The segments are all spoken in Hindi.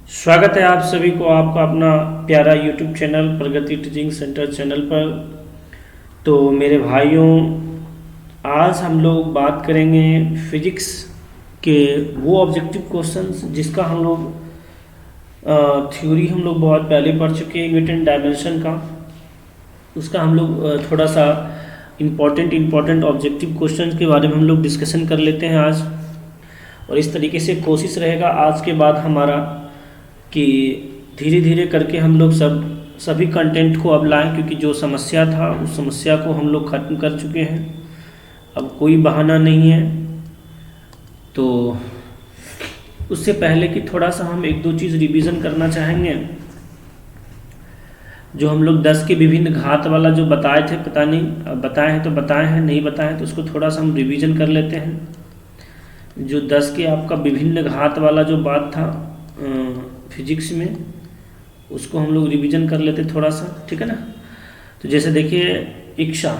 स्वागत है आप सभी को आपका अपना प्यारा यूट्यूब चैनल प्रगति टीचिंग सेंटर चैनल पर। तो मेरे भाइयों, आज हम लोग बात करेंगे फिजिक्स के वो ऑब्जेक्टिव क्वेश्चंस जिसका हम लोग थ्योरी हम लोग बहुत पहले पढ़ चुके हैं, यूनिट एंड डायमेंशन का। उसका हम लोग थोड़ा सा इम्पॉर्टेंट ऑब्जेक्टिव क्वेश्चंस के बारे में हम लोग डिस्कशन कर लेते हैं आज। और इस तरीके से कोशिश रहेगा आज के बाद हमारा कि धीरे धीरे करके हम लोग सभी कंटेंट को अब लाएं, क्योंकि जो समस्या था उस समस्या को हम लोग ख़त्म कर चुके हैं। अब कोई बहाना नहीं है। तो उससे पहले कि थोड़ा सा हम एक दो चीज़ रिवीजन करना चाहेंगे। जो हम लोग 10 के विभिन्न घात वाला जो बताए थे, पता नहीं अब बताए हैं तो बताए हैं, नहीं बताए हैं तो उसको थोड़ा सा हम रिवीजन कर लेते हैं। जो 10 के आपका विभिन्न घात वाला जो बात था फिजिक्स में, उसको हम लोग रिवीजन कर लेते थोड़ा सा, ठीक है ना। तो जैसे देखिए इक्सा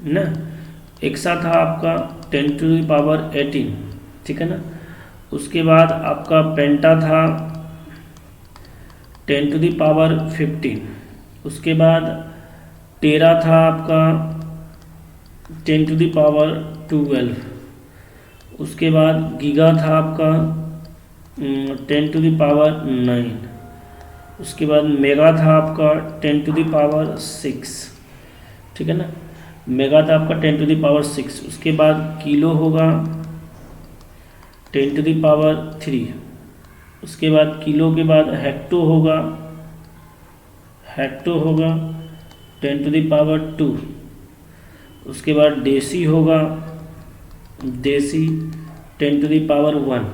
ना, इक्सा था आपका 10⁻18, ठीक है ना। उसके बाद आपका पेंटा था 10⁻15। उसके बाद टेरा था आपका 10⁻12। उसके बाद गीगा था आपका 10⁻9। उसके बाद मेगा था आपका 10⁻6, ठीक है ना। मेगा था आपका 10⁻6। उसके बाद किलो होगा 10⁻3। उसके बाद किलो के बाद हेक्टो होगा 10⁻2। उसके बाद डेसी होगा 10⁻1,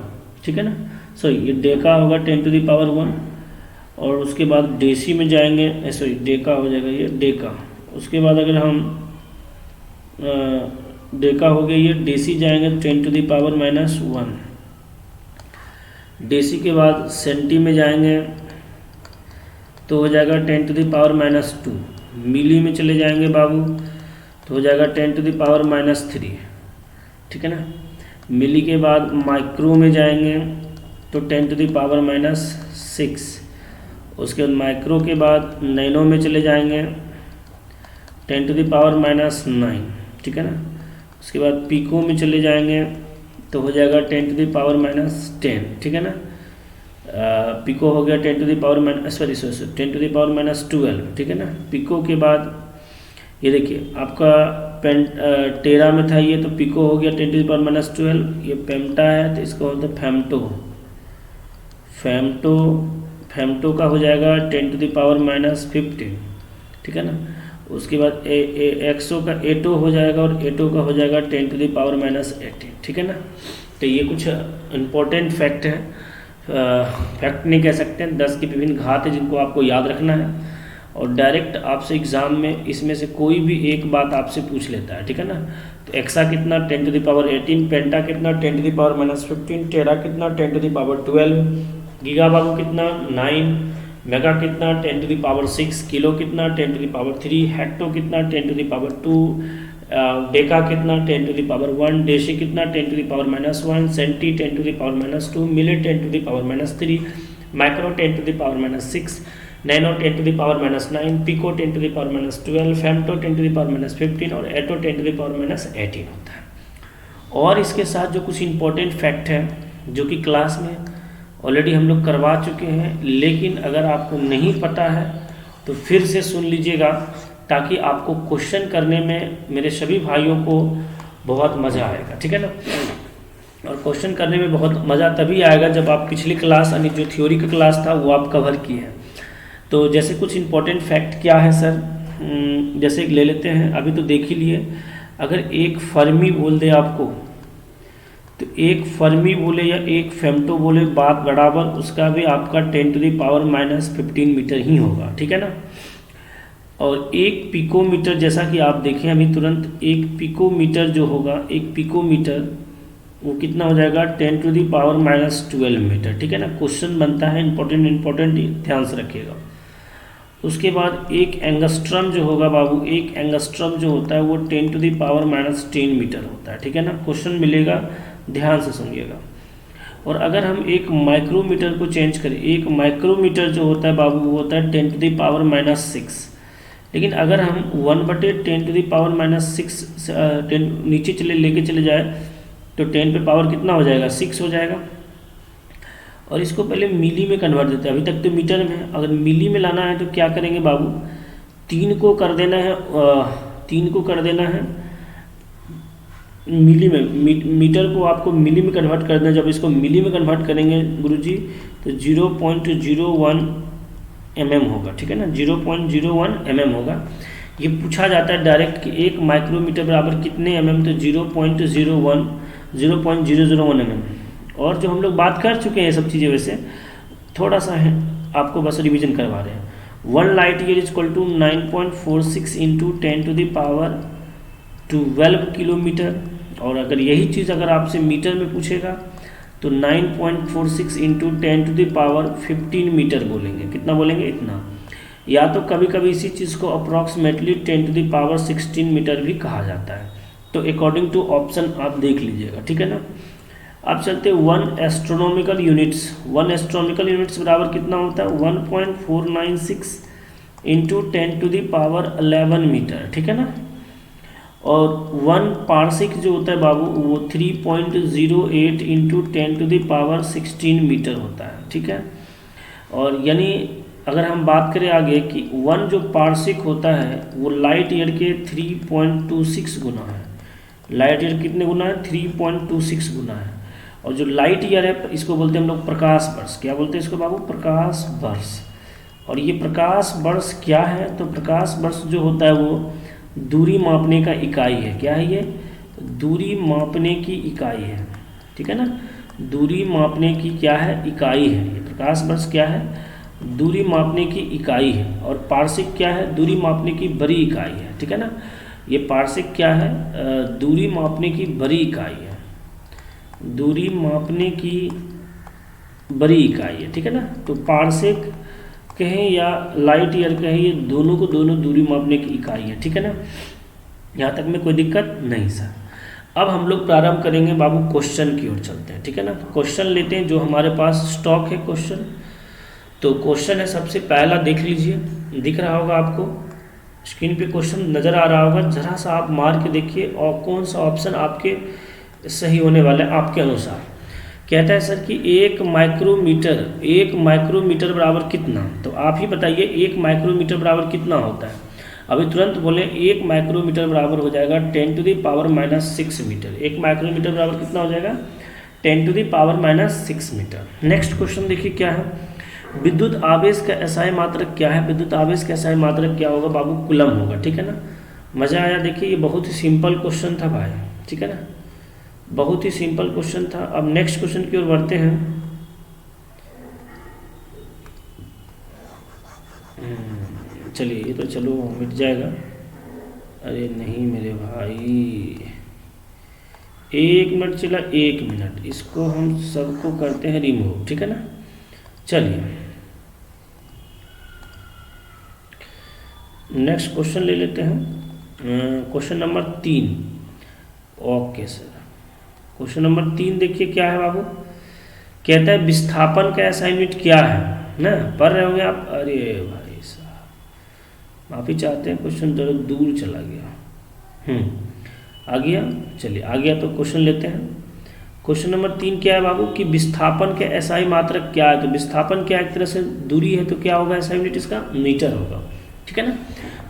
ठीक है ना। सॉरी, ये डेका होगा 10⁻1। और उसके बाद डेसी में जाएंगे, सॉरी डेका हो जाएगा ये डेका। उसके बाद अगर हम डेका हो गया, ये डेसी जाएंगे 10⁻−1। डेसी के बाद सेंटी में जाएंगे तो हो जाएगा 10⁻−2। मिली में चले जाएंगे बाबू तो हो जाएगा 10⁻−3, ठीक है ना। मिली के बाद माइक्रो में जाएंगे तो 10⁻6। उसके बाद माइक्रो के बाद नैनो में चले जाएंगे 10⁻−9, ठीक है ना। उसके बाद पिको में चले जाएंगे तो हो जाएगा 10⁻10, ठीक है ना। पिको हो गया 10⁻12, ठीक है ना। पिको के बाद ये देखिए आपका टेरा में था ये, तो पिको हो गया 10⁻12। ये पेम्टा है तो इसको होता है फेम्टो का हो जाएगा 10⁻15, ठीक है ना। उसके बाद एक्सो का एटो हो जाएगा और एटो का हो जाएगा 10⁻18, ठीक है ना। तो ये कुछ इम्पोर्टेंट फैक्ट है, फैक्ट नहीं कह सकते हैं, 10 की विभिन्न घात है जिनको आपको याद रखना है। और डायरेक्ट आपसे एग्जाम में इसमें से कोई भी एक बात आपसे पूछ लेता है, ठीक है ना। तो एक्सा कितना 10⁻18, पेंटा कितना 10⁻15, टेरा कितना 10⁻12, गीगा बाबू कितना 9, मेगा कितना 10⁻6, किलो कितना 10⁻3, हेक्टो कितना 10⁻2, डेका कितना 10⁻1, डेसी कितना 10⁻−1, सेंटी 10⁻−2, मिली 10⁻−3, माइक्रो 10⁻−6, नैनो 10⁻−9, पिको 10⁻−12, फेम्टो 10⁻−15 और एटो 10⁻−18 होता है। और इसके साथ जो कुछ इम्पोर्टेंट फैक्ट है जो कि क्लास में ऑलरेडी हम लोग करवा चुके हैं, लेकिन अगर आपको नहीं पता है तो फिर से सुन लीजिएगा, ताकि आपको क्वेश्चन करने में मेरे सभी भाइयों को बहुत मज़ा आएगा, ठीक है ना। और क्वेश्चन करने में बहुत मज़ा तभी आएगा जब आप पिछली क्लास यानी जो थ्योरी का क्लास था वो आप कवर किए हैं। तो जैसे कुछ इम्पोर्टेंट फैक्ट क्या है सर, जैसे ले लेते हैं, अभी तो देख ही लिए। अगर एक फर्मी बोल दे आपको, तो एक फर्मी बोले या एक फेम्टो बोले, बात बराबर उसका भी आपका 10⁻−15 मीटर ही होगा, ठीक है ना। और एक पिकोमीटर, जैसा कि आप देखें अभी तुरंत, एक पिकोमीटर जो होगा, एक पिकोमीटर वो कितना हो जाएगा 10⁻12 मीटर, ठीक है ना। क्वेश्चन बनता है इम्पोर्टेंट, ध्यान से रखिएगा। उसके बाद एक एंगस्ट्रम जो होगा बाबू, एक एंगस्ट्रम जो होता है वो 10⁻10 मीटर होता है, ठीक है ना। क्वेश्चन मिलेगा, ध्यान से सुनिएगा। और अगर हम एक माइक्रोमीटर को चेंज करें, एक माइक्रोमीटर जो होता है बाबू वो होता है 10⁻⁻⁶। लेकिन अगर हम 1/10⁻⁻⁶ 10 नीचे लेके चले जाए तो 10 पे पावर कितना हो जाएगा, 6 हो जाएगा। और इसको पहले मिली में कन्वर्ट देते हैं, अभी तक तो मीटर में है। अगर मिली में लाना है तो क्या करेंगे बाबू, 3 को कर देना है, 3 को कर देना है मिली में, मीटर को आपको मिली में कन्वर्ट कर देना। जब इसको मिली में कन्वर्ट करेंगे गुरुजी तो 0.01 mm होगा, ठीक है ना, 0.01 mm होगा। ये पूछा जाता है डायरेक्ट कि 1 माइक्रोमीटर बराबर कितने mm, तो 0.001 mm। और जो हम लोग बात कर चुके हैं ये सब चीज़ें, वैसे थोड़ा सा है आपको बस रिवीजन करवा रहे हैं। 1 light year is equal to 9.46 into 10⁻12 kilometre. और अगर यही चीज़ अगर आपसे मीटर में पूछेगा तो 9.46 इंटू 10⁻15 मीटर बोलेंगे। कितना बोलेंगे, इतना। या तो कभी कभी इसी चीज़ को अप्रॉक्सीमेटली 10⁻16 मीटर भी कहा जाता है। तो अकॉर्डिंग टू ऑप्शन आप देख लीजिएगा, ठीक है ना। अब चलते 1 एस्ट्रोनॉमिकल यूनिट्स। 1 एस्ट्रोनॉमिकल यूनिट्स बराबर कितना होता है, 1.496 इंटू 10⁻11 मीटर, ठीक है ना। और 1 पार्सिक जो होता है बाबू वो 3.08 इंटू 10⁻16 मीटर होता है, ठीक है। और यानी अगर हम बात करें आगे कि 1 जो पार्सिक होता है वो लाइट ईयर के 3.26 गुना है। लाइट ईयर कितने गुना है, 3.26 गुना है। और जो लाइट ईयर है इसको बोलते हैं हम लोग प्रकाश वर्ष। क्या बोलते हैं इसको बाबू, प्रकाश वर्ष। और ये प्रकाश वर्ष क्या है, तो प्रकाश वर्ष जो होता है वो दूरी मापने का इकाई है। क्या है ये, दूरी मापने की इकाई है, ठीक है ना। दूरी मापने की क्या है, इकाई है। ये प्रकाश वर्ष क्या है, दूरी मापने की इकाई है। और पार्सिक क्या है, दूरी मापने की बड़ी इकाई है, ठीक है ना। ये पार्सिक क्या है, दूरी मापने की बड़ी इकाई है, दूरी मापने की बड़ी इकाई है, ठीक है ना। तो पार्सिक कहें या लाइट ईयर कहें, ये दोनों को दोनों दूरी मापने की इकाई है, ठीक है ना। यहाँ तक में कोई दिक्कत नहीं सर। अब हम लोग प्रारंभ करेंगे बाबू, क्वेश्चन की ओर चलते हैं, ठीक है ना। क्वेश्चन लेते हैं जो हमारे पास स्टॉक है क्वेश्चन। तो क्वेश्चन है सबसे पहला, देख लीजिए, दिख रहा होगा आपको स्क्रीन पे क्वेश्चन नज़र आ रहा होगा। जरा सा आप मार के देखिए और कौन सा ऑप्शन आपके सही होने वाला है आपके अनुसार। कहता है सर कि 1 माइक्रोमीटर बराबर कितना, तो आप ही बताइए 1 माइक्रोमीटर बराबर कितना होता है। अभी तुरंत बोले 1 माइक्रोमीटर बराबर हो जाएगा 10⁻⁻6 मीटर। 1 माइक्रोमीटर बराबर कितना हो जाएगा, 10⁻⁻6 मीटर। नेक्स्ट क्वेश्चन देखिए क्या है, विद्युत आवेश का एसआई मात्रक क्या है। विद्युत आवेश का एसआई मात्रक क्या होगा बाबू, कूलम होगा, ठीक है ना। मज़ा आया, देखिए ये बहुत ही सिंपल क्वेश्चन था भाई, ठीक है ना, बहुत ही सिंपल क्वेश्चन था। अब नेक्स्ट क्वेश्चन की ओर बढ़ते हैं। चलिए ये तो चलो मिट जाएगा। अरे नहीं मेरे भाई, 1 मिनट चला, 1 मिनट, इसको हम सबको करते हैं रिमूव, ठीक है ना। चलिए नेक्स्ट क्वेश्चन ले लेते हैं, question number 3। Okay sir, question number 3 देखिए क्या है बाबू। कहता है विस्थापन का एसआई यूनिट क्या है ना, पढ़ रहे होंगे आप। अरे भाई साहब माफ़ी चाहते हैं, क्वेश्चन जरा दूर चला गया। आ गया, चलिए आ गया तो क्वेश्चन लेते हैं। क्वेश्चन नंबर 3 क्या है बाबू कि विस्थापन के एसआई मात्रक क्या है। तो विस्थापन क्या एक तरह से दूरी है, तो क्या होगा एसआई यूनिट इसका, मीटर होगा, ठीक है ना।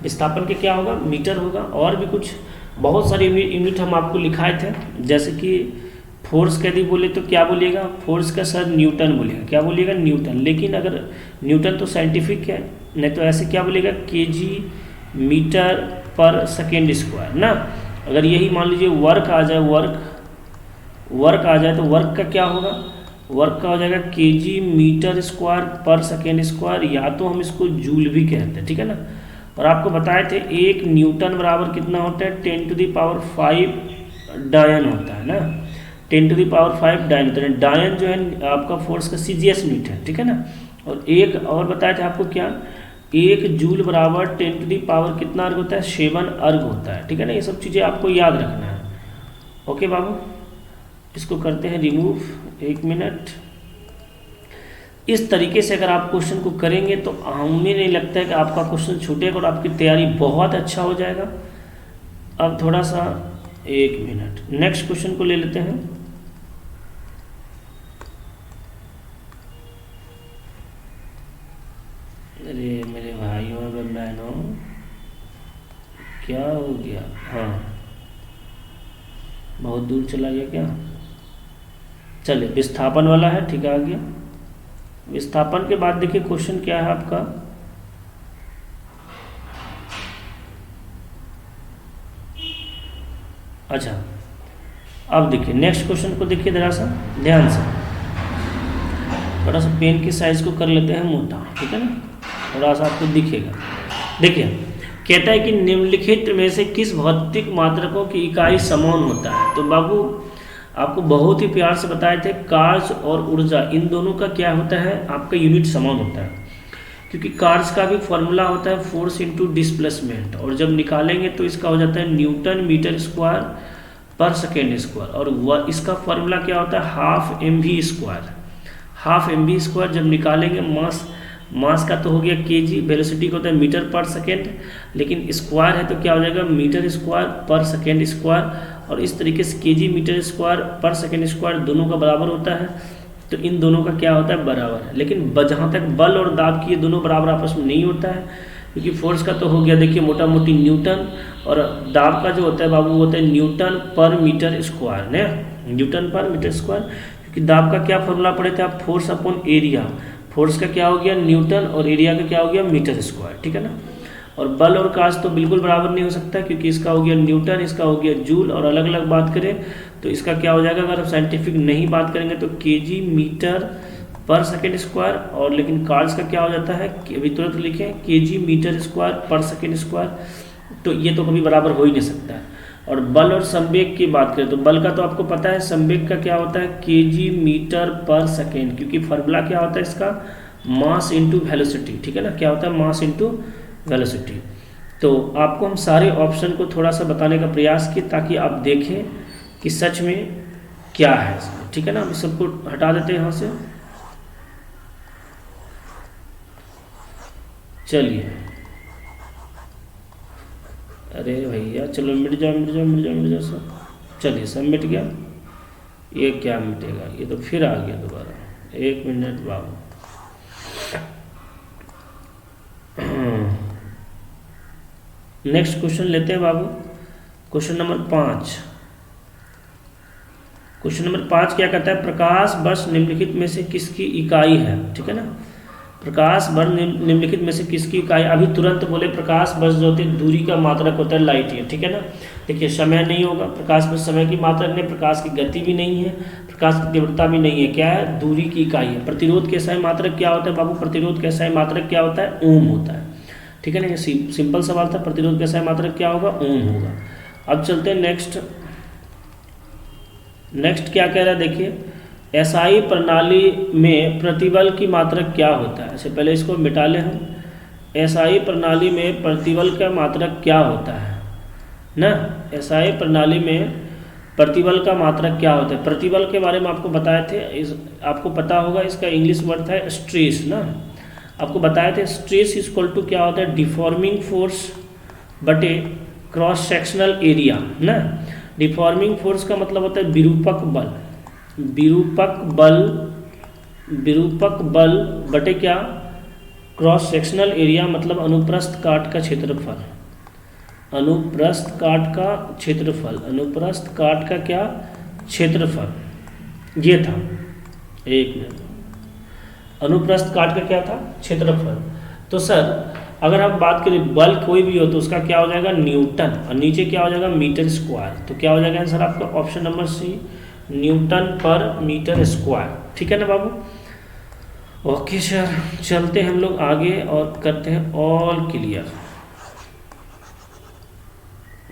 विस्थापन के क्या होगा, मीटर होगा। और भी कुछ बहुत सारे यूनिट हम आपको लिखाए थे, जैसे कि फोर्स का यदि बोले तो क्या बोलिएगा, फोर्स का सर न्यूटन बोलिएगा। क्या बोलिएगा, न्यूटन। लेकिन अगर न्यूटन तो साइंटिफिक है, नहीं तो ऐसे क्या बोलिएगा, केजी मीटर पर सेकेंड स्क्वायर ना। अगर यही मान लीजिए वर्क आ जाए, वर्क आ जाए तो वर्क का क्या होगा, वर्क का हो जाएगा केजी मीटर स्क्वायर पर सेकेंड स्क्वायर, या तो हम इसको जूल भी कहते हैं, ठीक है ना। और आपको बताए थे 1 न्यूटन बराबर कितना होता है, 10⁵ डायन होता है ना, 10⁵ डायन। तो डायन जो है आपका फोर्स का सीजीएस यूनिट है, ठीक है ना। और एक और बताए थे आपको क्या, 1 जूल बराबर 10⁻ कितना अर्ग होता है, 7 अर्ग होता है, ठीक है ना। ये सब चीज़ें आपको याद रखना है। ओके बाबू, इसको करते हैं रिमूव। 1 मिनट। इस तरीके से अगर आप क्वेश्चन को करेंगे तो हमें नहीं लगता है कि आपका क्वेश्चन छूटेगा और आपकी तैयारी बहुत अच्छा हो जाएगा। अब थोड़ा सा 1 मिनट, नेक्स्ट क्वेश्चन को ले लेते हैं। अरे मेरे भाइयों और बहनों, क्या हो गया? हाँ, बहुत दूर चला गया क्या? चलिए, विस्थापन वाला है, ठीक है, आ गया। विस्थापन के बाद देखिए क्वेश्चन क्या है आपका। अच्छा, अब देखिए नेक्स्ट क्वेश्चन को देखिए जरा सा ध्यान से। थोड़ा सा पेन की साइज को कर लेते हैं मोटा, ठीक है ना, थोड़ा सा आपको दिखेगा। देखिए कहता है कि निम्नलिखित में से किस भौतिक मात्रकों की इकाई समान होता है। तो बाबू आपको बहुत ही प्यार से बताए थे, कार्य और ऊर्जा इन दोनों का क्या होता है, आपका यूनिट समान होता है। क्योंकि कार्य का भी फॉर्मूला होता है फोर्स इंटू डिस्प्लेसमेंट, और जब निकालेंगे तो इसका हो जाता है न्यूटन मीटर स्क्वायर पर सेकेंड स्क्वायर, और वह इसका फॉर्मूला क्या होता है, half mv square. Half mv square जब निकालेंगे, मास का तो हो गया केजी, वेलोसिटी का होता है मीटर पर सेकेंड, लेकिन स्क्वायर है तो क्या हो जाएगा मीटर स्क्वायर पर सेकेंड स्क्वायर, और इस तरीके से केजी मीटर स्क्वायर पर सेकेंड स्क्वायर दोनों का बराबर होता है। तो इन दोनों का क्या होता है, बराबर है। लेकिन जहाँ तक बल और दाब की ये दोनों बराबर आपस में नहीं होता है, क्योंकि फोर्स का तो हो गया देखिए मोटा मोटी न्यूटन, और दाब का जो होता है बाबू होता है न्यूटन पर मीटर स्क्वायर ने, न्यूटन पर मीटर स्क्वायर। क्योंकि दाब का क्या फॉर्मूला पढ़े थे आप, फोर्स अपॉन एरिया। फोर्स का क्या हो गया न्यूटन, और एरिया का क्या हो गया मीटर स्क्वायर, ठीक है ना। और बल और काज तो बिल्कुल बराबर नहीं हो सकता, क्योंकि इसका हो गया न्यूटन, इसका हो गया जूल, और अलग अलग बात करें तो इसका क्या हो जाएगा, अगर हम साइंटिफिक नहीं बात करेंगे तो केजी मीटर पर सेकेंड स्क्वायर, और लेकिन कार्ड्स का क्या हो जाता है, अभी तुरंत लिखें केजी मीटर स्क्वायर पर सेकेंड स्क्वायर, तो ये तो कभी बराबर हो ही नहीं सकता है। और बल और संवेग की बात करें तो बल का तो आपको पता है, संवेग का क्या होता है केजी मीटर पर सेकेंड, क्योंकि फॉर्मूला क्या होता है इसका, मास इंटू वेलोसिटी, ठीक है ना, क्या होता है मास इंटू वेलोसिटी। तो आपको हम सारे ऑप्शन को थोड़ा सा बताने का प्रयास किए ताकि आप देखें कि सच में क्या है इसमें, ठीक है ना। हम सबको हटा देते हैं यहाँ से। चलिए, अरे भैया चलो मिट जाओ सब। चलिए सब मिट गया, ये क्या मिटेगा, ये तो फिर आ गया दोबारा। 1 मिनट बाबू। नेक्स्ट क्वेश्चन लेते हैं बाबू, क्वेश्चन नंबर 5। क्वेश्चन नंबर 5 क्या कहता है, प्रकाश वर्ष निम्नलिखित में से किसकी इकाई है, ठीक है ना। प्रकाश वर्ष निम्नलिखित में से किसकी इकाई, अभी तुरंत बोले प्रकाश वर्ष जो होती है दूरी का मात्रक होता है लाइट ईयर, ठीक है ना। देखिए समय नहीं होगा, प्रकाश वर्ष समय की मात्रक नहीं, प्रकाश की गति भी नहीं है, प्रकाश की तीव्रता भी नहीं है, क्या है, दूरी की इकाई है। प्रतिरोध के सही मात्रक क्या होता है बाबू, प्रतिरोध के सही मात्रक क्या होता है, ओम होता है, ठीक है ना। ये सिंपल सवाल था, प्रतिरोध का सही मात्रक क्या होगा, ओम होगा। अब चलते हैं नेक्स्ट क्या कह रहा है, देखिए एसआई प्रणाली में प्रतिबल की मात्रक क्या होता है। इससे पहले इसको मिटा लें हम, एसआई प्रणाली में प्रतिबल का मात्रक क्या होता है ना। एसआई प्रणाली में प्रतिबल का मात्रक क्या होता है, प्रतिबल के बारे में आपको बताए थे, आपको पता होगा इसका इंग्लिश वर्ड था स्ट्रेस ना। आपको बताए थे स्ट्रेस इज इक्वल टू क्या होता है, डिफॉर्मिंग फोर्स बटे क्रॉस सेक्शनल एरिया ना। डिफॉर्मिंग फोर्स का मतलब होता है विरूपक बल, विरूपक बल बटे क्या, क्रॉस सेक्शनल एरिया मतलब अनुप्रस्थ काट का क्षेत्रफल, अनुप्रस्थ काट का क्षेत्रफल, अनुप्रस्थ काट का क्या क्षेत्रफल, ये था। 1 मिनट, अनुप्रस्थ काट का क्या था, क्षेत्रफल। तो सर अगर हम बात करें बल कोई भी हो तो उसका क्या हो जाएगा न्यूटन, और नीचे क्या हो जाएगा मीटर स्क्वायर। तो क्या हो जाएगा आंसर आपका ऑप्शन नंबर सी, न्यूटन पर मीटर स्क्वायर, ठीक है ना बाबू। ओके सर, चलते हैं हम लोग आगे और करते हैं ऑल क्लियर।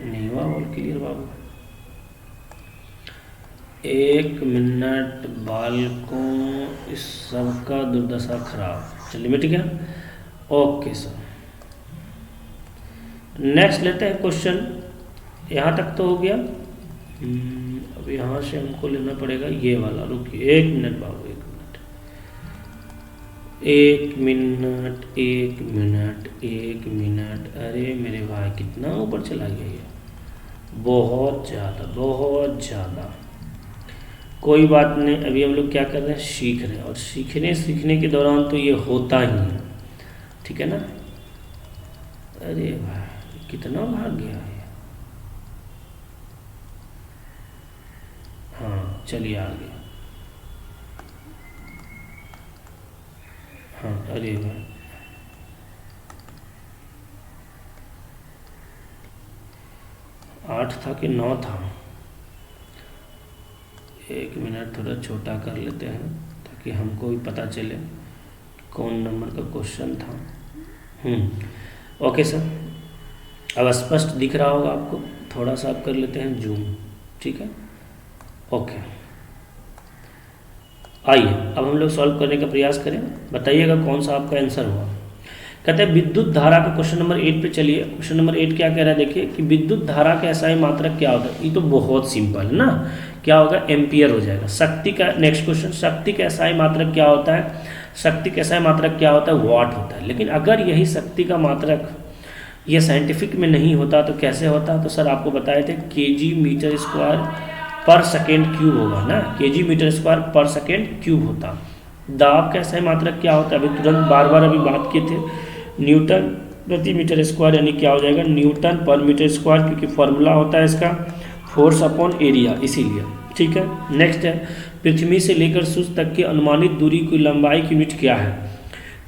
नहीं हुआ ऑल क्लियर बाबू, 1 मिनट, बालकों इस सब का दुर्दशा खराब। चलिए मिट गया, ओके सर। नेक्स्ट लेते हैं क्वेश्चन, यहाँ तक तो हो गया। अब यहाँ से हमको लेना पड़ेगा ये वाला। रुकिए 1 मिनट बाबू, 1 मिनट, 1 मिनट, 1 मिनट। अरे मेरे भाई कितना ऊपर चला गया ये, बहुत ज़्यादा, बहुत ज़्यादा। कोई बात नहीं, अभी हम लोग क्या कर रहे हैं, सीख रहे हैं, और सीखने के दौरान तो ये होता ही है, ठीक है ना। अरे भाई कितना भाग गया है। हाँ चलिए आ गया। हाँ अरे भाई 8 था कि 9 था। 1 मिनट थोड़ा छोटा कर लेते हैं ताकि हमको भी पता चले कौन नंबर का क्वेश्चन था। ओके सर, अब स्पष्ट दिख रहा होगा आपको। थोड़ा सा आप कर लेते हैं जूम, ठीक है। ओके आइए अब हम लोग सॉल्व करने का प्रयास करें, बताइएगा कौन सा आपका आंसर हुआ। कहते हैं विद्युत धारा का क्वेश्चन नंबर 8 पे चलिए। क्वेश्चन नंबर 8 क्या कह रहा है, देखिए कि विद्युत धारा का एसआई मात्रक क्या होता है। ये तो बहुत सिंपल है ना, क्या होगा, एम्पियर हो जाएगा। शक्ति का नेक्स्ट क्वेश्चन, शक्ति का एसआई मात्रक क्या होता है, शक्ति का एसआई मात्रक क्या होता है, वाट होता है। लेकिन अगर यही शक्ति का मात्रक ये साइंटिफिक में नहीं होता तो कैसे होता, तो सर आपको बताए थे केजी मीटर स्क्वायर पर सेकेंड क्यूब होगा ना, केजी मीटर स्क्वायर पर सेकेंड क्यूब होता। दाब का एसआई मात्रक क्या होता है, अभी तुरंत बार बार अभी बात किए थे, न्यूटन प्रति मीटर स्क्वायर, यानी क्या हो जाएगा, न्यूटन पर मीटर स्क्वायर, क्योंकि फॉर्मूला होता है इसका फोर्स अपॉन एरिया, इसीलिए, ठीक है। नेक्स्ट है पृथ्वी से लेकर सूर्य तक की अनुमानित दूरी की लंबाई की यूनिट क्या है।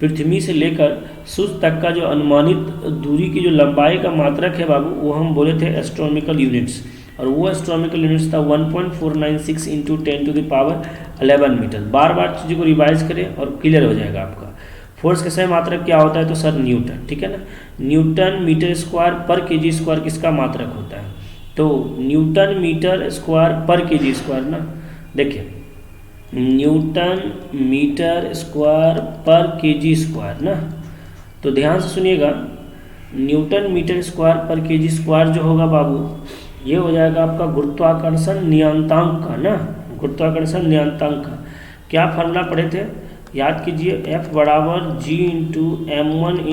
पृथ्वी से लेकर सूर्य तक का जो अनुमानित दूरी की जो लंबाई का मात्रक है बाबू, वो हम बोले थे एस्ट्रोनॉमिकल यूनिट्स, और वो एस्ट्रोनॉमिकल यूनिट्स था 1.496 × 10⁻11 मीटर। बार बार चीज़ों को रिवाइज करें और क्लियर हो जाएगा आपका। फोर्स का सही मात्रक क्या होता है, तो सर न्यूटन, ठीक है ना। न्यूटन मीटर स्क्वायर पर केजी स्क्वायर किसका मात्रक होता है, तो न्यूटन मीटर स्क्वायर पर केजी स्क्वायर ना। देखिए न्यूटन मीटर स्क्वायर पर केजी स्क्वायर ना, तो ध्यान से सुनिएगा, न्यूटन मीटर स्क्वायर पर केजी स्क्वायर जो होगा बाबू, ये हो जाएगा आपका गुरुत्वाकर्षण नियतांक का ना, गुरुत्वाकर्षण नियतांक का। क्या फॉर्मूला पढ़े थे, याद कीजिए, F बराबर G × M1 ×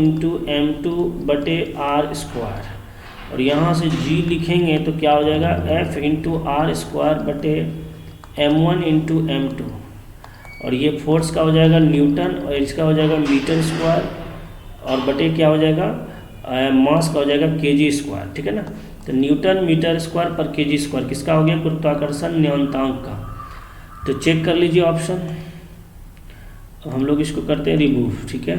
M2/r², और यहाँ से G लिखेंगे तो क्या हो जाएगा, F × r² M1 × M2, और ये फोर्स का हो जाएगा न्यूटन, और इसका हो जाएगा मीटर स्क्वायर, और बटे क्या हो जाएगा, मास का हो जाएगा केजी स्क्वायर, ठीक है ना। तो न्यूटन मीटर स्क्वायर पर केजी स्क्वायर किसका हो गया, गुरुत्वाकर्षण नियतांक का। तो चेक कर लीजिए ऑप्शन। अब हम लोग इसको करते हैं रिमूव, ठीक है,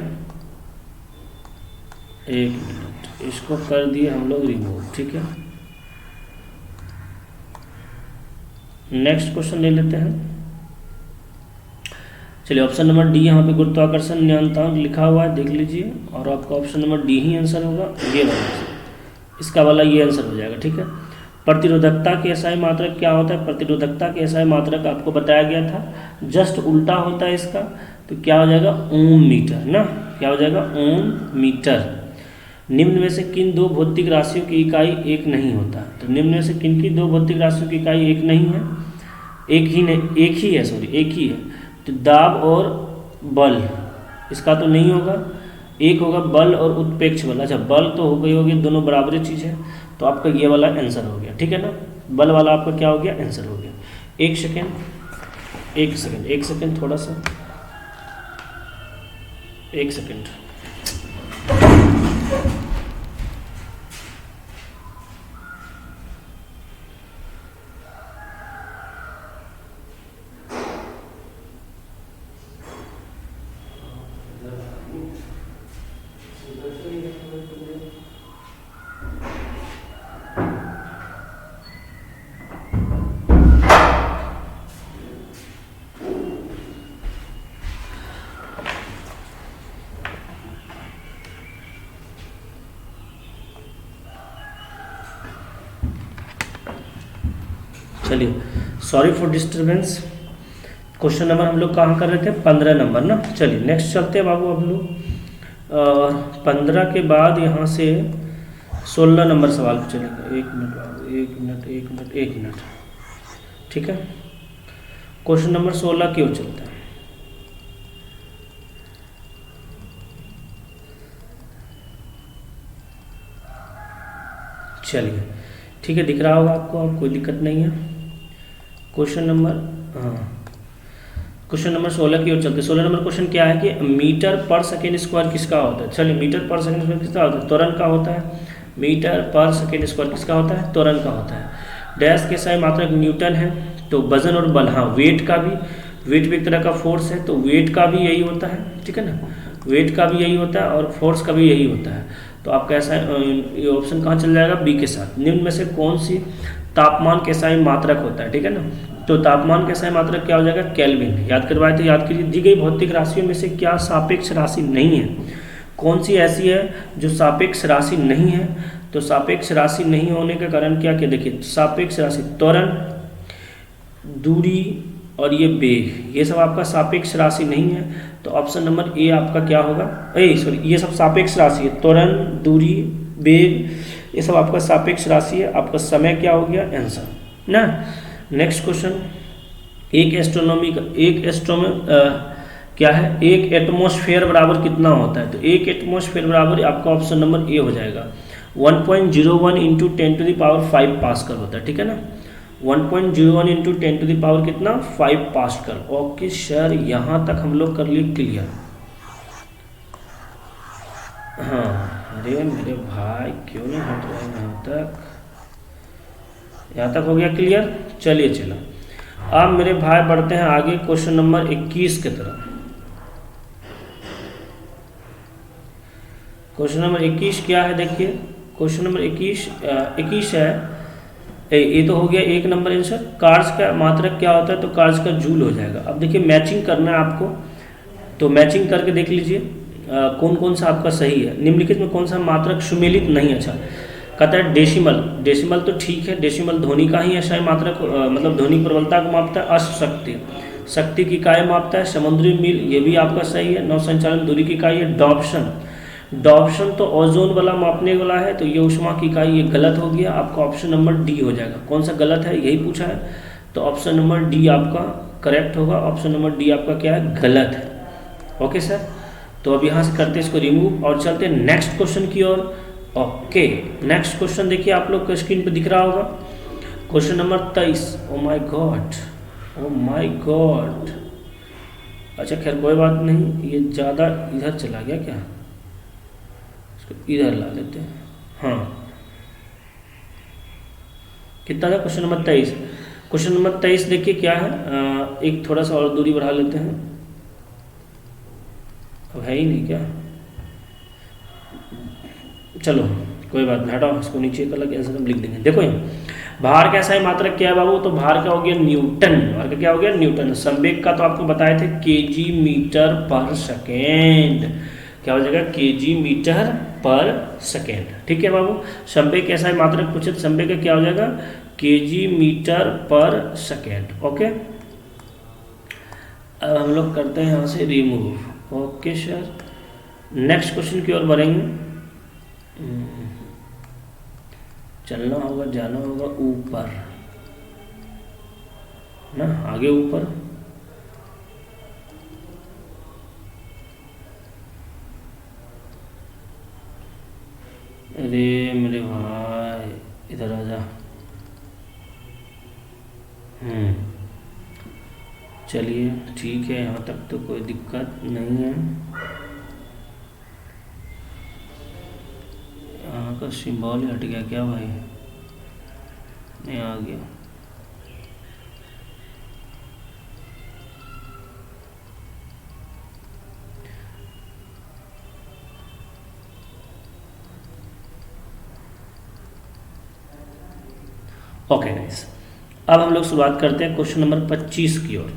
1 मिनट, इसको कर दिए हम लोग रिमूव, ठीक है। नेक्स्ट क्वेश्चन ले लेते हैं, चलिए ऑप्शन नंबर डी, यहाँ पे गुरुत्वाकर्षण नियतांक लिखा हुआ है, देख लीजिए, और आपका ऑप्शन नंबर डी ही आंसर होगा, ये वाला, इसका वाला ये आंसर हो जाएगा, ठीक है। प्रतिरोधकता के एसआई मात्रक क्या होता है, प्रतिरोधकता के एसआई मात्रक आपको बताया गया था, जस्ट उल्टा होता है इसका, तो क्या हो जाएगा, ओम मीटर ना, क्या हो जाएगा, ओम मीटर। निम्न में से किन दो भौतिक राशियों की इकाई एक नहीं होता, तो निम्न में से किन की दो भौतिक राशियों की इकाई एक नहीं है, एक ही है, एक ही है। तो दाब और बल, इसका तो नहीं होगा, एक होगा बल और उत्प्रेक्ष बल। अच्छा बल तो हो गई होगी, दोनों बराबरी चीज़ है, तो आपका ये वाला आंसर हो गया, ठीक है ना। बल वाला आपका क्या हो गया, आंसर हो गया। एक सेकेंड थोड़ा सा, 1 सेकेंड। चलिए sorry for disturbance. Question number हम लोग कहाँ कर रहे थे, 15 नंबर ना। चलिए नेक्स्ट चलते हैं बाबू, हम लोग 15 के बाद यहाँ से 16 नंबर सवाल पर चलेगा। 1 मिनट बाबू, 1 मिनट, ठीक है। क्वेश्चन नंबर 16 की ओर चलता है। चलिए ठीक है, दिख रहा होगा आपको, अब कोई दिक्कत नहीं है। क्वेश्चन नंबर क्वेश्चन नंबर 16 की ओर चलते हैं। 16 नंबर क्वेश्चन क्या है कि मीटर पर सेकेंड स्क्वायर किसका होता है। चलिए, मीटर पर सेकेंड स्क्वायर किसका होता है, त्वरण का होता है। मीटर पर सेकेंड स्क्वायर किसका होता है, त्वरण का होता है। डैश के सही मात्रक न्यूटन है। तो वजन और बल, हाँ वेट का भी, वेट भी एक तरह का फोर्स है, तो वेट का भी यही होता है, ठीक है ना, वेट का भी यही होता है और फोर्स का भी यही होता है। तो आपका ऐसा ये ऑप्शन कहाँ चल जाएगा, बी के साथ। निम्न में से कौन सी तापमान के सही मात्रक होता है, ठीक है ना। तो तापमान के सही मात्रक क्या हो जाएगा, केल्विन। याद करवाए थे, याद कीजिए। दी गई भौतिक राशियों में से क्या सापेक्ष राशि नहीं है, कौन सी ऐसी है जो सापेक्ष राशि नहीं है। तो सापेक्ष राशि नहीं होने का कारण क्या क्या, देखिए सापेक्ष राशि त्वरण, दूरी और ये वेग, ये सब आपका सापेक्ष राशि नहीं है। तो ऑप्शन नंबर ए आपका क्या होगा, सॉरी, ये सब सापेक्ष राशि है, त्वरण, दूरी, वेग, ये सब आपका सापेक्ष राशि है। आपका समय क्या हो गया, आंसर ना। नेक्स्ट क्वेश्चन, एक एस्ट्रोनॉमी का, क्या है, एक एटमॉस्फेयर बराबर कितना होता है। तो एक एटमॉस्फेयर बराबर आपका ऑप्शन नंबर ए हो जाएगा 1.01 इंटू 10⁵ पास्कल होता है, ठीक है ना। 1.01 इंटू 10⁵ कितना, 5 पास्कल। ओके सर, यहाँ तक हम लोग कर लिए क्लियर। हाँ, अरे मेरे भाई क्यों नहीं हट रहे यहाँ तक हो गया क्लियर। चलिए चलो, अब मेरे भाई बढ़ते हैं आगे क्वेश्चन नंबर 21 की तरफ। क्वेश्चन नंबर 21 क्या है, देखिए क्वेश्चन नंबर 21 है, ये तो हो गया एक नंबर आंसर। कार्ज का मात्रक क्या होता है, तो कार्ज का जूल हो जाएगा। अब देखिए मैचिंग करना है आपको, तो मैचिंग करके देख लीजिए कौन कौन सा आपका सही है। निम्नलिखित में कौन सा मात्रक सुमेलित नहीं, अच्छा कहता है डेसिमल। डेसिमल तो ठीक है, डेसिमल ध्वनि का ही ऐसा मात्रक, मतलब ध्वनि प्रबलता को मापता है। अशक्ति, शक्ति की इकाई मापता है। समुद्री मील, ये भी आपका सही है। नौ संचालन दूरी की इकाई है। डॉप्शन, डॉप्शन तो ओजोन वाला मापने वाला है, तो ये ऊष्मा की इकाई, ये गलत हो गया। आपका ऑप्शन नंबर डी हो जाएगा। कौन सा गलत है, यही पूछा है, तो ऑप्शन नंबर डी आपका करेक्ट होगा। ऑप्शन नंबर डी आपका क्या है, गलत है। ओके सर, तो अब यहाँ से करते हैं इसको रिमूव और चलते हैं नेक्स्ट क्वेश्चन की ओर। ओके, नेक्स्ट क्वेश्चन देखिए आप लोग को स्क्रीन पे दिख रहा होगा, question number 23। Oh my God, oh my God. अच्छा खैर कोई बात नहीं, ये ज़्यादा इधर चला गया क्या, इसको इधर ला लेते हैं। हाँ, कितना था क्वेश्चन नंबर 23। क्वेश्चन नंबर 23 देखिए क्या है, एक थोड़ा सा और दूरी बढ़ा लेते हैं। अब है ही नहीं क्या, चलो कोई बात नहीं, हटाओ इसको, नीचे एक अलग आंसर हम लिख देंगे। देखो यहाँ भार का ऐसा मात्रक क्या है बाबू, तो भार का हो गया न्यूटन। भार का क्या हो गया, न्यूटन। संवेग का तो आपको बताए थे केजी मीटर पर सेकेंड, क्या हो जाएगा, केजी मीटर पर सेकेंड, ठीक है बाबू। संवेग कैसा है मात्रक पूछे, संवेग का क्या हो जाएगा, केजी मीटर पर सेकेंड। ओके, अब हम लोग करते हैं यहाँ से remove. Okay sir, next question की ओर बढ़ेंगे। चलना होगा, जाना होगा ऊपर ना, आगे ऊपर। अरे मेरे भाई इधर आ जा। चलिए ठीक है, यहाँ तक तो कोई दिक्कत नहीं है। यहाँ का सिंबल हट गया क्या भाई, नहीं आ गया। ओके गाइस, अब हम लोग शुरुआत करते हैं क्वेश्चन नंबर 25 की ओर।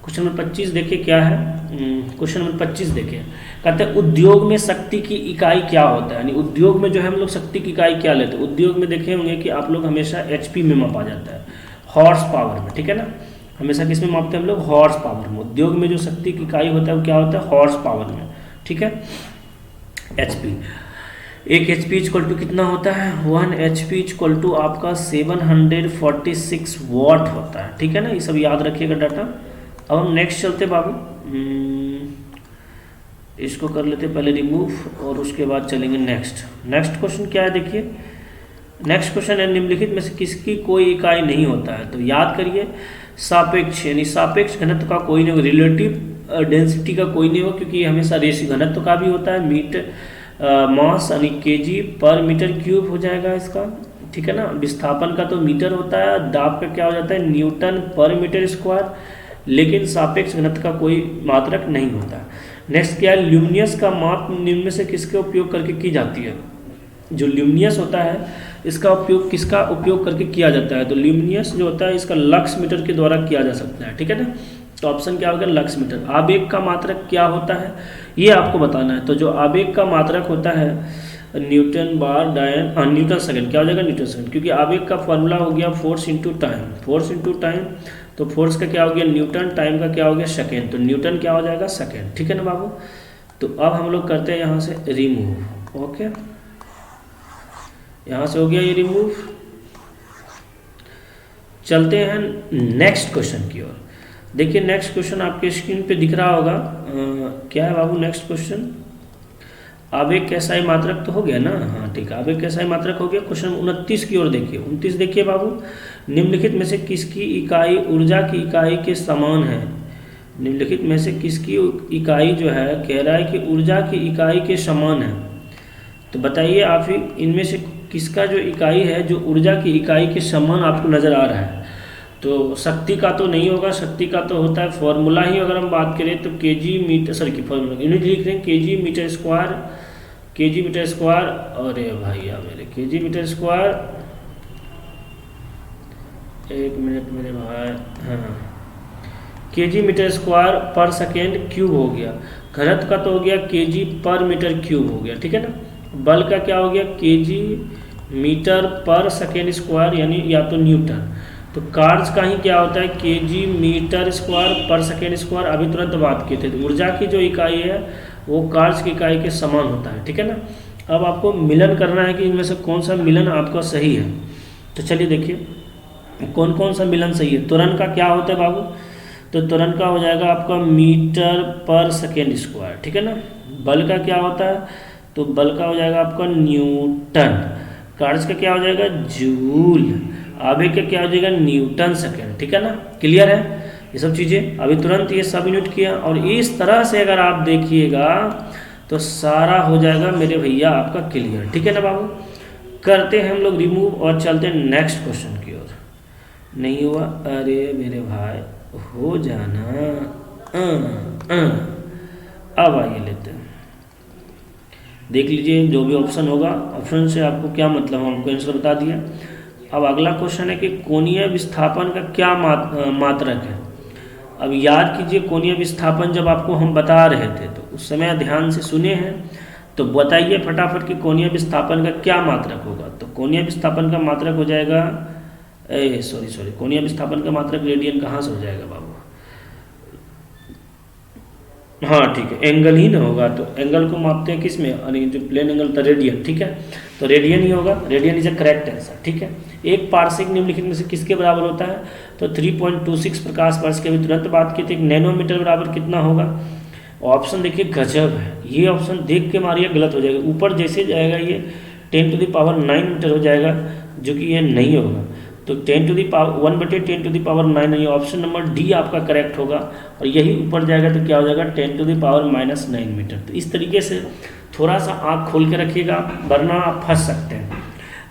क्वेश्चन नंबर 25 देखिए क्या है, क्वेश्चन नंबर 25 देखिए, कहते हैं उद्योग में शक्ति की इकाई क्या होता है। यानी उद्योग में जो है हम लोग शक्ति की इकाई क्या लेते हैं। उद्योग में देखे होंगे कि आप लोग हमेशा एचपी में मापा जाता है, हॉर्स पावर में, ठीक है ना। हमेशा किस में मापते हैं हम लोग, हॉर्स पावर में। उद्योग में जो शक्ति की इकाई होता है वो क्या होता है, हॉर्स पावर में, ठीक है, एचपी। एक एच पी इक्वल टू कितना होता है, 1 एच पी इक्वल टू आपका 746 वाट होता है, ठीक है ना, ये सब याद रखिएगा डाटा। अब हम नेक्स्ट चलते बाबू, इसको कर लेते पहले रिमूव और उसके बाद चलेंगे नेक्स्ट। नेक्स्ट क्वेश्चन क्या है देखिए, नेक्स्ट क्वेश्चन है निम्नलिखित में से किसकी कोई इकाई नहीं होता है, तो याद करिए सापेक्ष, यानी सापेक्ष घनत्व का कोई नहीं होगा, रिलेटिव डेंसिटी का कोई नहीं होगा, क्योंकि ये हमेशा रेशियो घनत्व का भी होता है, मीटर मास यानी केजी पर मीटर क्यूब हो जाएगा इसका, ठीक है ना। विस्थापन का तो मीटर होता है, दाब का क्या हो जाता है न्यूटन पर मीटर स्क्वायर, लेकिन सापेक्ष घनत्व का कोई मात्रक नहीं होता है। नेक्स्ट क्या है, ल्यूमिनियस का माप निम्न में से किसके उपयोग करके की जाती है, जो ल्यूमिनियस होता है इसका उपयोग किसका उपयोग करके किया जाता है, तो ल्यूमिनियस जो होता है इसका लक्स मीटर के द्वारा किया जा सकता है, ठीक है ना। तो ऑप्शन क्या होगा, लक्स मीटर। आवेग का मात्रक क्या होता है ये आपको बताना है, तो जो आवेग का मात्रक होता है न्यूटन बार डायन न्यूटन सेकंड, क्या हो जाएगा न्यूटन सेकंड, क्योंकि आवेग का फॉर्मूला हो गया force into time, force into time, तो फोर्स का क्या हो गया न्यूटन, टाइम का क्या हो गया सेकेंड, तो न्यूटन क्या हो जाएगा सेकेंड, ठीक है ना बाबू। तो अब हम लोग करते हैं यहाँ से रिमूव, ओके, यहाँ से हो गया ये रिमूव। चलते हैं नेक्स्ट क्वेश्चन की ओर। देखिए नेक्स्ट क्वेश्चन आपके स्क्रीन पे दिख रहा होगा, क्या है बाबू नेक्स्ट क्वेश्चन, आवेग का SI मात्रक तो हो गया ना, हाँ ठीक है, आवेग का SI मात्रक हो गया। क्वेश्चन 29 की ओर देखिए, 29 देखिए बाबू, निम्नलिखित में से किसकी इकाई ऊर्जा की इकाई के समान है, निम्नलिखित में से किसकी इकाई जो है कह रहा है कि ऊर्जा की इकाई के समान है, तो बताइए आप ही इनमें से किसका जो इकाई है जो ऊर्जा की इकाई के समान आपको नज़र आ रहा है। तो शक्ति का तो नहीं होगा, शक्ति का तो होता है फॉर्मूला ही, अगर हम बात करें तो केजी मीटर, सॉरी की फॉर्मूला यूनिट लिख रहे हैं KG metre square, KG metre square, अरे भैया मेरे केजी मीटर स्क्वायर, एक मिनट मेरे भाई, हाँ केजी मीटर स्क्वायर पर सेकेंड क्यूब हो गया, घनत्व का तो हो गया केजी पर मीटर क्यूब हो गया, ठीक है ना। बल का क्या हो गया केजी मीटर पर सेकेंड स्क्वायर यानी या तो न्यूटन, तो कार्य का ही क्या होता है केजी मीटर स्क्वायर पर सेकेंड स्क्वायर, अभी तुरंत बात किए थे। तो ऊर्जा की जो इकाई है वो कार्य की इकाई के समान होता है, ठीक है ना। अब आपको मिलन करना है कि इनमें से कौन सा मिलन आपका सही है, तो चलिए देखिए कौन कौन सा मिलन सही है। त्वरण का क्या होता है बाबू, तो त्वरण का हो जाएगा आपका मीटर पर सेकेंड स्क्वायर, ठीक है ना। बल का क्या होता है, तो बल का हो जाएगा आपका न्यूटन, कार्य का क्या हो जाएगा जूल, आवेग का क्या हो जाएगा न्यूटन सेकेंड, ठीक है ना। क्लियर है ये सब चीज़ें, अभी तुरंत ये सब यूनिट किया, और इस तरह से अगर आप देखिएगा तो सारा हो जाएगा मेरे भैया आपका क्लियर, ठीक है ना बाबू। करते हैं हम लोग रिमूव और चलते हैं नेक्स्ट क्वेश्चन की ओर। नहीं हुआ, अरे मेरे भाई हो जाना, अब आइए लेते हैं, देख लीजिए जो भी ऑप्शन होगा, ऑप्शन से आपको क्या मतलब, हमको आंसर बता दिया। अब अगला क्वेश्चन है कि कोणीय विस्थापन का क्या मात्रक है। अब याद कीजिए कोणीय विस्थापन जब आपको हम बता रहे थे तो उस समय ध्यान से सुने हैं, तो बताइए फटाफट कि कोणीय विस्थापन का क्या मात्रक होगा। तो कोणीय विस्थापन का मात्रक हो जाएगा, सॉरी कोणीय विस्थापन का मात्रक रेडियन कहाँ से हो जाएगा बाबू, हाँ ठीक है एंगल ही ना होगा, तो एंगल को मापते हैं किस में, यानी जो प्लेन एंगल था रेडियन, ठीक है, तो रेडियन ही होगा, radian is a correct answer, ठीक है। एक पार्सेक निम्नलिखित में से किसके बराबर होता है, तो 3.26 प्रकाश वर्ष के अभी तुरंत बात की थी। एक नैनोमीटर बराबर कितना होगा, ऑप्शन देखिए गजब है, ये ऑप्शन देख के मारिए गलत हो जाएगा, ऊपर जैसे जाएगा ये 10⁹ मीटर हो जाएगा, जो कि ये नहीं होगा, तो 1/10⁹ नहीं, ऑप्शन नंबर डी आपका करेक्ट होगा, और यही ऊपर जाएगा तो क्या हो जाएगा 10⁻⁻9 मीटर। तो इस तरीके से थोड़ा सा आँख खोल के रखिएगा, वरना आप फंस सकते हैं।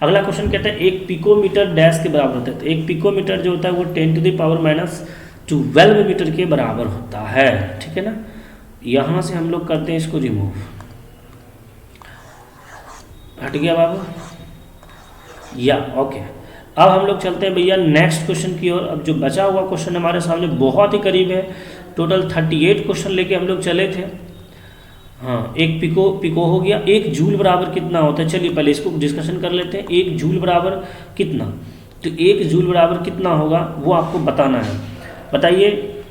अगला क्वेश्चन कहता है एक पिकोमीटर डैश के बराबर होता है, तो एक पिकोमीटर जो होता है वो 10⁻12 मीटर के बराबर होता है, ठीक है ना। यहाँ से हम लोग करते हैं इसको रिमूव, हट गया बाबू या ओके। अब हम लोग चलते हैं भैया नेक्स्ट क्वेश्चन की ओर। अब जो बचा हुआ क्वेश्चन हमारे सामने बहुत ही करीब है, टोटल 38 क्वेश्चन लेके हम लोग चले थे। हाँ एक पिको हो गया, एक जूल बराबर कितना होता है, चलिए पहले इसको डिस्कशन कर लेते हैं। एक जूल बराबर कितना, तो एक जूल बराबर कितना होगा वो आपको बताना है। बताइए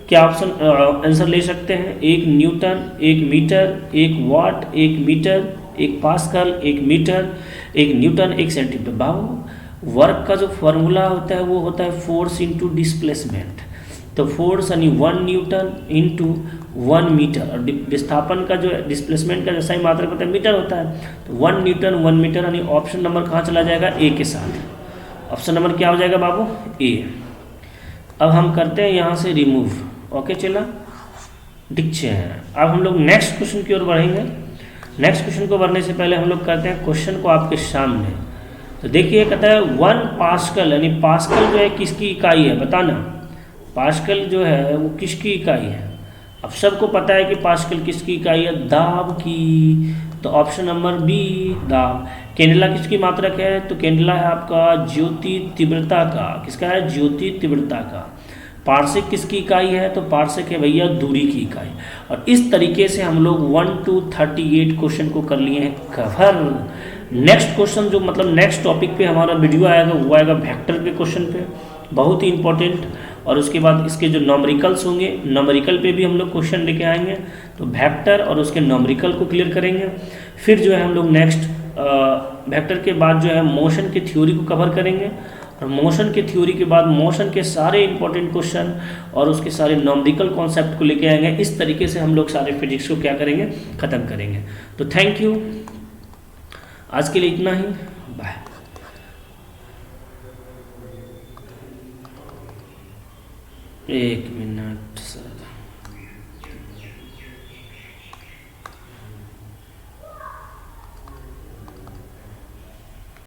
क्या ऑप्शन आंसर ले सकते हैं, एक न्यूटन, एक मीटर, एक वाट, एक मीटर, एक पास्कल, एक मीटर, एक न्यूटन, एक सेंटीमीटर। बाबू वर्क का जो फॉर्मूला होता है वो होता है फोर्स इंटू डिस्प्लेसमेंट। तो फोर्स यानी 1 न्यूटन इंटू 1 मीटर, और विस्थापन का जो डिस्प्लेसमेंट का जैसा ही मात्रक होता है मीटर होता है। तो 1 न्यूटन 1 मीटर, यानी ऑप्शन नंबर कहाँ चला जाएगा, ए के साथ। ऑप्शन नंबर क्या हो जाएगा बाबू, ए। अब हम करते हैं यहाँ से रिमूव। ओके चला डिक्चे हैं। अब हम लोग नेक्स्ट क्वेश्चन की ओर बढ़ेंगे। नेक्स्ट क्वेश्चन को बढ़ने से पहले हम लोग करते हैं क्वेश्चन को आपके सामने। तो देखिए कहता है 1 पास्कल, यानी पास्कल जो है किसकी इकाई है बताना। पास्कल जो है वो किसकी इकाई है। अब सबको पता है कि पास्कल किसकी इकाई है, दाब की। तो ऑप्शन नंबर बी दाब। कैंडेला किसकी मात्रक है, तो कैंडेला है आपका ज्योति तीव्रता का। किसका है, ज्योति तीव्रता का। पार्सेक किसकी इकाई है, तो पार्सेक है भैया दूरी की इकाई। और इस तरीके से हम लोग 1 to 38 क्वेश्चन को कर लिए हैं कवर। नेक्स्ट क्वेश्चन जो मतलब नेक्स्ट टॉपिक पे हमारा वीडियो आएगा वो आएगा वेक्टर के क्वेश्चन पे, बहुत ही इंपॉर्टेंट। और उसके बाद इसके जो नॉमरिकल्स होंगे, नॉमरिकल पे भी हम लोग क्वेश्चन लेके आएंगे। तो वेक्टर और उसके नॉमरिकल को क्लियर करेंगे। फिर जो है हम लोग नेक्स्ट वेक्टर के बाद जो है मोशन की थ्योरी को कवर करेंगे। और मोशन के थ्योरी के बाद मोशन के सारे इंपॉर्टेंट क्वेश्चन और उसके सारे नॉमरिकल कॉन्सेप्ट को लेके आएंगे। इस तरीके से हम लोग सारे फिजिक्स को क्या करेंगे, ख़त्म करेंगे। तो थैंक यू, आज के लिए इतना ही, बाय। एक मिनट सर।